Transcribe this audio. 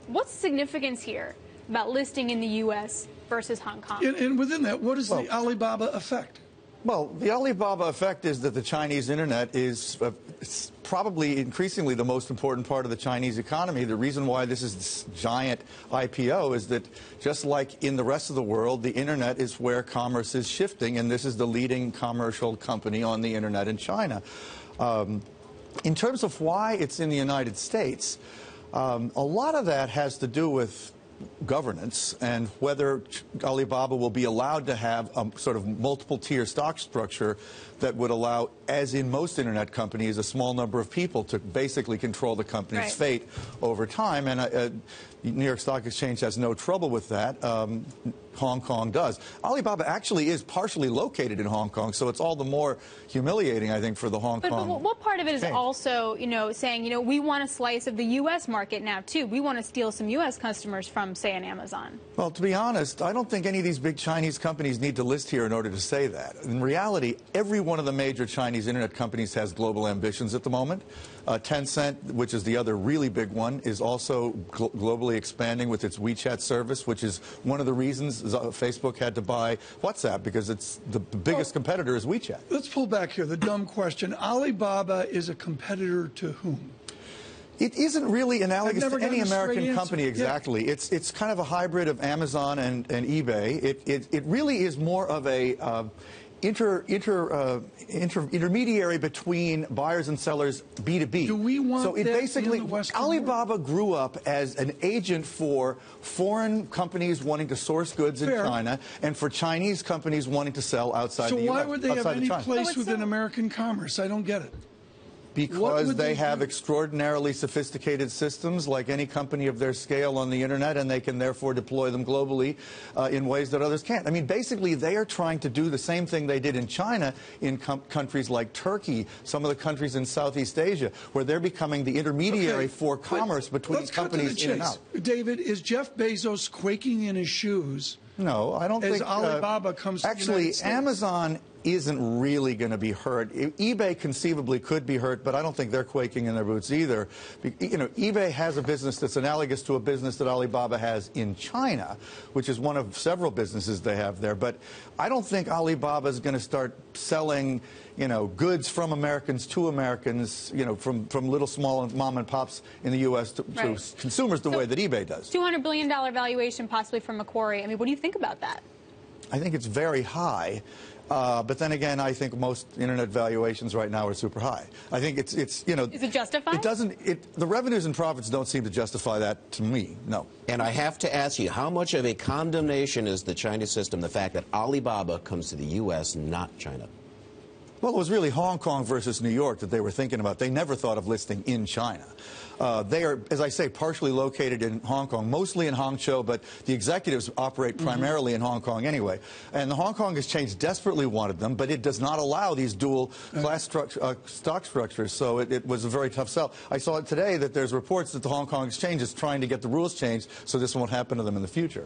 What's the significance here about listing in the U.S. versus Hong Kong? And within that, what is the Alibaba effect? Well, the Alibaba effect is that the Chinese internet is probably increasingly the most important part of the Chinese economy. The reason why this is this giant IPO is that just like in the rest of the world, the internet is where commerce is shifting, and this is the leading commercial company on the internet in China. In terms of why it's in the United States, a lot of that has to do with governance and whether Alibaba will be allowed to have a sort of multiple-tier stock structure that would allow, as in most internet companies, a small number of people to basically control the company's fate over time. And New York Stock Exchange has no trouble with that. Hong Kong does. Alibaba actually is partially located in Hong Kong, so it's all the more humiliating, I think, for the Hong Kong. But what part of it is also, saying, we want a slice of the U.S. market now, too. We want to steal some U.S. customers from, say, an Amazon. Well, to be honest, I don't think any of these big Chinese companies need to list here in order to say that. In reality, every one of the major Chinese internet companies has global ambitions at the moment. Tencent, which is the other really big one, is also globally expanding with its WeChat service, which is one of the reasons Facebook had to buy WhatsApp, because it's the biggest competitor is WeChat. Let's pull back here. The dumb question. Alibaba is a competitor to whom? It isn't really analogous to any American company exactly. Yeah. It's kind of a hybrid of Amazon and eBay. It really is more of a intermediary between buyers and sellers, B2B. Do we want so it that basically, in the Western Alibaba grew up as an agent for foreign companies wanting to source goods in China and for Chinese companies wanting to sell outside the U.S. So why would they have any place within American commerce? I don't get it. Because they have extraordinarily sophisticated systems, like any company of their scale on the internet, and they can therefore deploy them globally in ways that others can't. I mean, basically, they are trying to do the same thing they did in China in countries like Turkey, some of the countries in Southeast Asia, where they're becoming the intermediary for commerce between companies in and out. David, is Jeff Bezos quaking in his shoes? No, I don't think. As Alibaba comes to the United States? Amazon isn't really going to be hurt. eBay conceivably could be hurt, but I don't think they're quaking in their boots either. eBay has a business that's analogous to a business that Alibaba has in China, which is one of several businesses they have there. But I don't think Alibaba is going to start selling, goods from Americans to Americans, from little small mom and pops in the U.S. to consumers the way that eBay does. $200 billion valuation possibly from Macquarie. I mean, what do you think about that? I think it's very high. But then again, I think most internet valuations right now are super high. I think it's Is it justified? The revenues and profits don't seem to justify that to me, no. And I have to ask you, how much of a condemnation is the Chinese system, the fact that Alibaba comes to the U.S., not China? Well, it was really Hong Kong versus New York that they were thinking about. They never thought of listing in China. They are, as I say, partially located in Hong Kong, mostly in Hangzhou, but the executives operate primarily in Hong Kong anyway. And the Hong Kong Exchange desperately wanted them, but it does not allow these dual class stock structures, so it was a very tough sell. I saw it today that there's reports that the Hong Kong Exchange is trying to get the rules changed so this won't happen to them in the future.